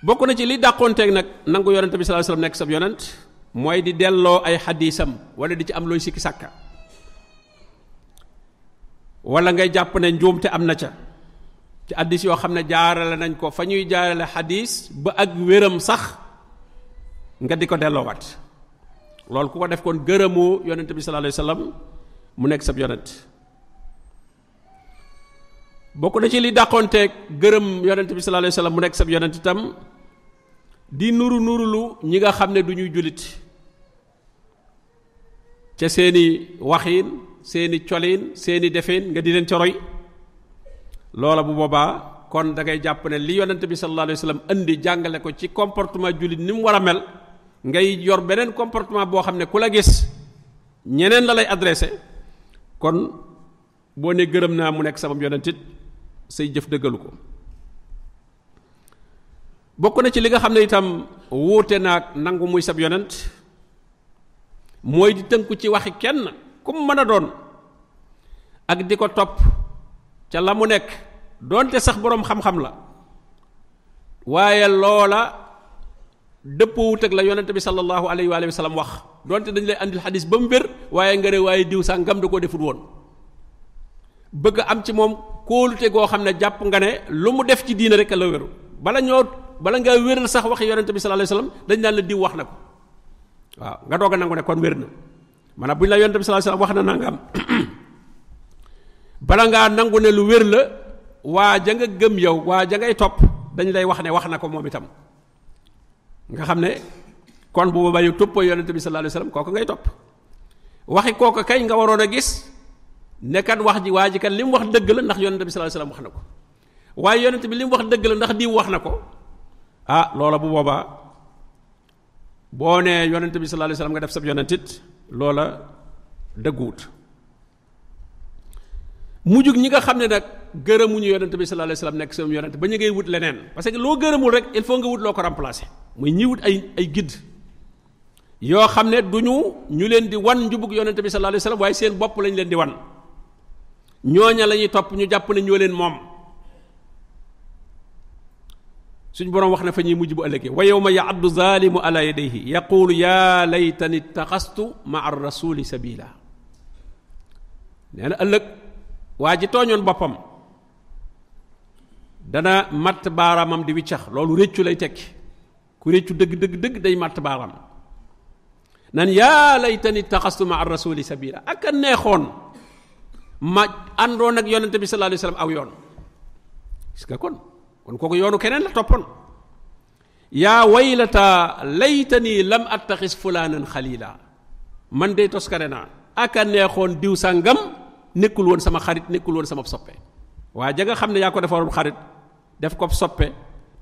bokk na ci li dàqoonteeg nag nangu yonente bi sallallahu alayhi wasallam nekk sab yonent mooy di delloo ay xadiisam wala di ci am looy sikki sàkka wala ngay jàpp ne njuumte am na ca ci hadiis yoo xam ne jaarale nañ ko fa ñuy jaarale xadiis ba ak wéram sax nga di ko delloowaat loolu ku ko def kon gërëmoo yonente bi sallallahu alayhi wasallam mu nekk sab yonent bokk na ci li dàqoonteeg gërëm yonente bi sallallahu alayhi wasallam mu nekk sab yonent itam di nurulu ñi nga xam ne du ñuy jullit ca seeni waxiin seeni colin seeni defin nga di leen ca roy loola bu boobaa kon da ngay jàpp ne li yonente bi sallallahu alayhi wasallam indi jàngale ko ci comportement jullit ni mu war a mel ngay yor beneen comportement boo xam ne ku la gis ñeneen la lay adressé kon boo ne gërëm naa mu nekk sama yonent it say jëf dëggalu ko bokk na ci li nga xam ne itam wuute naag nangu muy sab yonent mooy di tënku ci waxi kenn ku mu mën a doon ak di ko topp ca la mu nekk doonte sax boroom xam-xam la waaye loola dëppoowut ak la yonente bi sallallahu alayhi wa sallam wax doonte dañ lay andil xadis ba mu wér waaye nga ne waaye diw sax ngam da koo defut woon bëgg am ci moom kóolute goo xam ne jàpp nga ne lu mu def ci diina rek la wéru bala nga wéral sax waxi yonente bi sallallahu alayhi wa sallam dañ naan la diw wax na ko waaw nga doog a nangu ne kon wér na maanaam bu ñu la yonente bi sallallahu alayhi wa sallam wax na nangam bala ngaa nangu ne lu wér la waa ja nga gëm yow waa ja ngay topp dañ lay wax ne wax na ko moom itam nga xam ne kon bu boobaa yow toppoo yonente bi sallallahu alayhi wasallam kooku ngay topp waxi kooku kay nga waroon a gis ne kat wax ji waa ji kat li mu wax dëgg la ndax yonente bi sallallahu alayhi wasallam wax na ko waaye yonente bi li mu wax dëgg la ndax diw wax na ko ah loola bu boobaa boo nee yonente bi sallallahu alayhi wasallam nga def sab yonentit loola dëgguwut mujjug ñi nga xam ne nag gërëmuñu yonente bi sallallahu alayhi wasallam nekk sama yonente ba ñu ngay wut leneen parce que loo gërëmul rek il faut nga wut loo ko remplacer muy ñi wut ay guide yoo xam ne duñu ñu leen di wan njubug yonente bi sallallahu alayhi wasallam waaye seen bopp lañ leen di wan ñooña la ñuy topp ñu jàpp ne ñoo leen moom suñ boroom wax na fa ñuy mujj bu ëllëgee wa yawma ya'addu zalimu ala yadayhi yaqulu ya laytani ittaxastu ma'a ar-rasuli sabila nee na ëllëg waa ji tooñoon boppam dana matt baaraamam di wiccax loolu réccu lay tekki ku réccu dëgg day matt baaraam nan yaa laytani taxastu ma ar rasuli sabila ak a neexoon ma àndoon ak yonente bi sallallahu alayhi wasallam aw yoon gis nga kon kooku yoonu keneen la toppoon yaa waylata laytani lam attaxis fulaanan xalila man de toskare naa ak a neexoon diw sàngam nekkul woon sama xarit nekkul woon sama soppe waa ja nga xam ne yaa ko defaroon xarit def ko soppe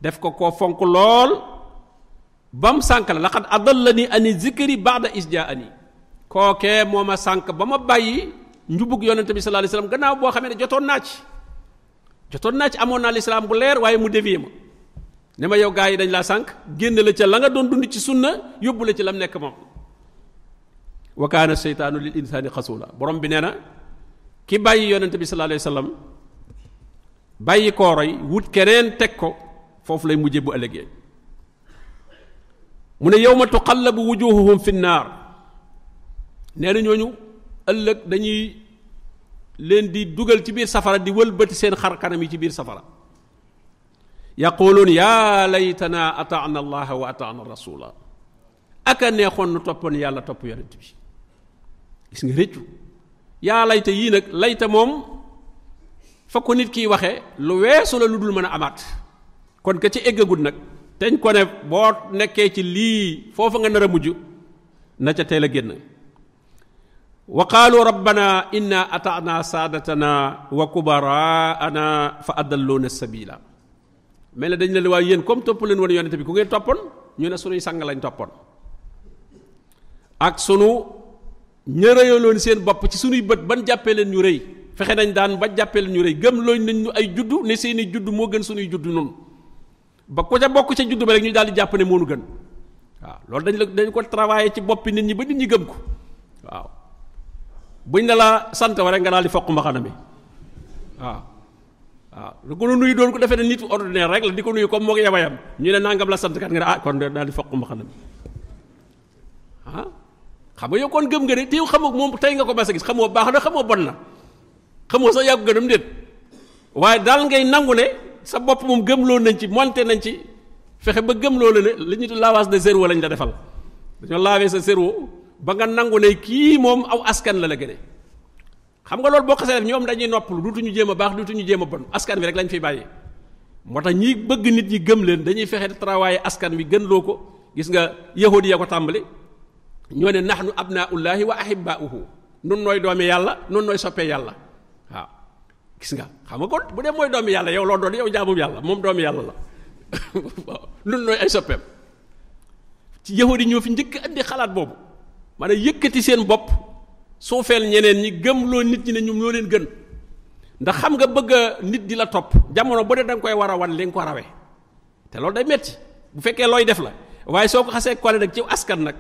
def ko koo fonk lool bam sànk la laqad adallani ani zikri ba'da isjaani kookee moo ma sànk ba ma bàyyi njubug yonente bi sallallahu alayhi wasallam gannaaw boo xamee ne jotoon naa ci amoon naa lislaam bu leer waaye mu dévié ma ne ma yow gaa yi dañ laa sànk génn la ca la nga doon dund ci sunna yóbbu la ci lam nekk moom wa kaana seytaanu lil insaani xasuula borom bi nee na ki bàyyi yonente bi sallallahu alayhi wasallam bàyyi koo roy wut keneen teg ko foofu lay mujje bu ëllëgee mu ne yawma tuqallabu wujuhuhum fi nnaar nee na ñooñu ëllëg dañuy leen di dugal ci biir safara di wëlbati seen xar kanam yi ci biir safara yaquluun yaa laytana ata'na allaha wa ata'na rasula aka neexoon nu toppoon yàlla topp yonent bi gis nga réccu yaa layta yii nag layta moom fa ko nit kiy waxee lu weesu la lu dul mën a amaat kon ka ci eggagut nag teñ ko ne boo nekkee ci lii foofa nga nar a mujj na ca teel a génn wa qaalu rabbana inna ata'na saadatana wa kubaraana fa adalluuna sabila mel ne dañ leen waaye yéen comme topp leen woon yonente bi ku ngeen toppoon ñu ne sunuy sang lañ toppoon ak sunu ñërëyaloon seen bopp ci sunuy bët ban jàppee leen ñu rëy fexe nañ daan ba jàppee leen ñu rëy gëm looñ nañ ñu ay juddu ne seeni juddu moo gën sunuy juddu noonu ba ko ca bokk ca juddu ba rek ñu daal di jàpp ne moonu gën waaw loolu dañ ko travailler ci boppi nit ñi ba nit ñi gëm ko waaw buñ ne la sant wa rek nga daal di foq mbaxana mi waaw waaw lu ko nuyu doon ko defee ne nit ordinaire rek la di ko nuyu comme moo ko yabayam ñu ne nangam la sant kat nga ne ah kon daal di foq ma xanam xam nga yow kon gëm nga ne te yow xamoo moom tey nga ko mas a gis xamoo baax na xamoo bon na xamoo sax yàggu gënam déet waaye daal ngay nangu ne sa bopp moom gëmloo nañ ci monté nañ ci fexe ba gëmloo la ne li ñu tudd lavage de cerveau lañ la defal dañoo laver sa cerveau ba nga nangu ne kii moom aw askan la gëne xam nga loolu boo xasee def ñoom dañuy noppalu duutuñu jéem a baax duutuñu jéem a bon askan bi rek lañ fiy bàyyi moo tax ñi bëgg nit ñi gëm leen dañuy fexe travailler askan wi gën loo ko gis nga yahudi ya ko tàmbali ñoo ne nahnu abnaullahi wa ahibbauhu nun nooy doomi yàlla nun nooy soppee yàlla waaw gis nga xam nga kon bu dee mooy doomi yàlla yow loo doon yow jaamum yàlla moom doomi yàlla la waaw nun nooy ay soppeem ci yahudi ñoo fi njëkk andi xalaat boobu maanaam yëkkati seen bopp suufeel ñeneen ñi gëmloo nit ñi ne ñoom ñoo leen gën ndax xam nga bëgg nit di la topp jamono bu dee da nga koy war a wan li nga ko rawee te loolu day metti bu fekkee looy def la waaye soo ko xasee kole nag ci askan nag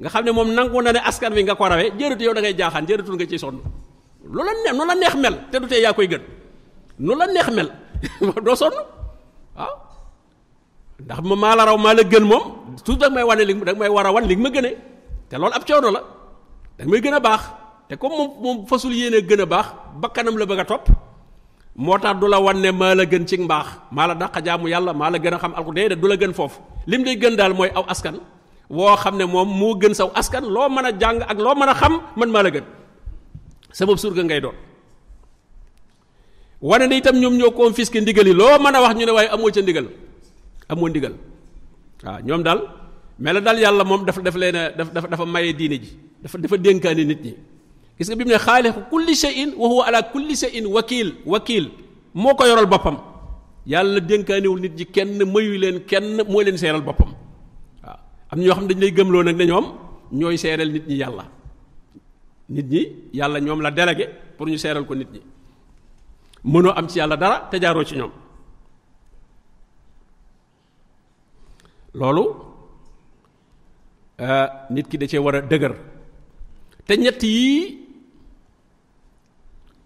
nga xam ne moom nangu na ne askan wi nga ko rawee jërëtu yow da ngay jaaxaan jërëtul nga ciy sonn lu la neex nu la neex mel te du tee yaa koy gën nu la neex mel doo sonn waaw ndax ma maa la raw maa la gën moom tout da nga may wane li da nga may war a wan li nga ma gënee te loolu ab coono la da nga may gën a baax te comme moom fasul yéene gën a baax bakkanam la bëgg a topp moo tax du la wan ne maa la gën ci mbaax maa la dàq jaamu yàlla maa la gën a xam alku déedéet du la gën foofu lim lay gën daal mooy aw askan woo xam ne moom moo gën saw askan loo mën a jàng ak loo mën a xam man maa la gën sabab surga ngay doon wane ne itam ñoom ñoo confisqué ndigal yi loo mën a wax ñu ne waaye amoo ca ndigal amoo ndigal waaw ñoom daal mel na daal yàlla moom dafa leen a dafa maye diine ji dafa dénkaani nit ñi gis nga bi mu ne xaaliqu kulli shay'in wa huwa ala kulli shay'in wakiil moo ko yoral boppam yàlla dénkaaniwul nit ñi kenn mayu leen kenn moo leen seeral boppam waaw am ñoo xam ne dañu lay gëmloo nag ne ñoom ñooy seeral nit ñi yàlla nit ñi yàlla ñoom la délégué pour ñu seeral ko nit ñi mënoo am ci yàlla dara te jaaroo ci ñoom loolu nit ki da cee war a dëgër te ñett yii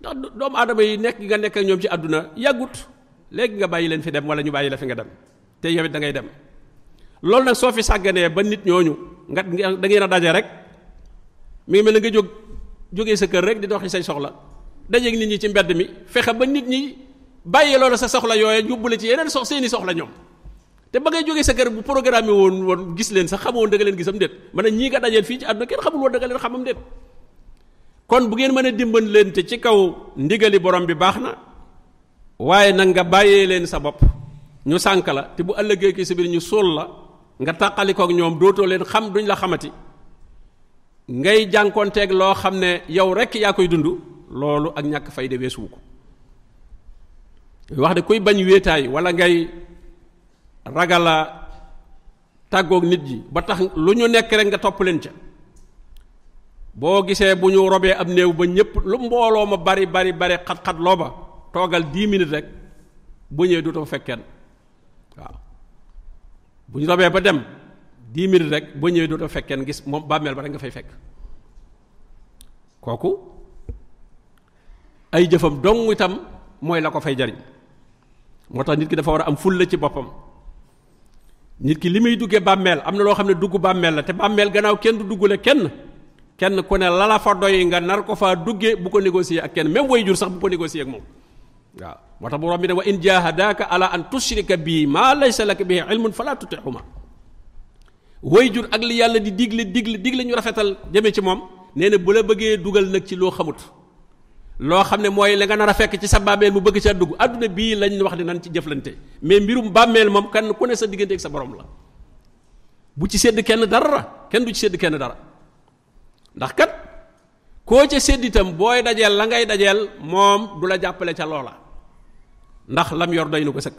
ndax doomu aadama yi nekk nga nekk ak ñoom ci àdduna yàggut léegi nga bàyyi leen fi dem wala ñu bàyyi la fi nga dem te yow it da ngay dem loolu nag soo fi sàgganee ba nit ñooñu nga da ngeen a daje rek mi ngi mel ne nga jógee sa kër rek di doxi say soxla dajeeg nit ñi ci mbedd mi fexe ba nit ñi bàyyi loolu sa soxla yooye yóbbule ci yeneen seeni soxla ñoom te ba ngay jógee sa kër bu programme woon gis leen sax xamoon da nga leen gisam déet man ñii nga dajeel fii ci àdduna kenn xamul woon da nga leen xamam déet kon bu ngeen mën a dimbal leen te ci kaw ndigali borom bi baax na waaye nag nga bàyyee leen sa bopp ñu sànk la te bu ëllëgee ki sa biir ñu suul la nga tàqalikook ñoom dootoo leen xam duñ la xamati ngay jànkoonteeg loo xam ne yow rekk yaa koy dund loolu ak ñàkk fayda weesuwu ko wax de kuy bañ wéetaay wala ngay ragala tàggoog nit ji ba tax lu ñu nekk rek nga topp leen ca boo gisee bu ñu robee ab néew ba ñëpp lu mbooloo ma bari xat-xat loo ba toogal 10 minutes rek bu ñëwee dootoo fekk kenn waaw bu ñu robee ba dem 10 minutes rek boo ñëwee dootoo fekk kenn gis moom bàmmeel ba rek nga fay fekk kooku ay jëfam dong itam mooy la ko fay jariñ moo tax nit ki dafa war a am fulla ci boppam nit ki li muy duggee bàmmeel am na loo xam ne dugg bàmmeel la te bàmmeel gannaaw kenn du duggule kenn ku ne la la fa doy nga nar ko faa duggee bu ko négocier ak kenn même way jur sax bu ko négocier ak moom waaw moo tax borom bi ne wa in jahadaka ala an tushrika bi ma laysa laka bihi ilmun fala tutihuma way jur ak li yàlla di digle ñu rafetal jëme ci moom nee na bu la bëggee dugal nag ci loo xamut loo xam ne mooy la nga nar a fekk ci sa bàmmeel mu bëgg ci dugg àdduna bii lañ wax di nan ci jëflante mais mbirum bàmmeel moom kan ku ne sa diggante ak sa borom la bu ci sédd kenn dara kenn du ci sédd kenn dara ndax kat koo ca sédd itam booy dajeel la ngay dajeel moom du la jàppale ca loola ndax lam yor doy na ko sëkk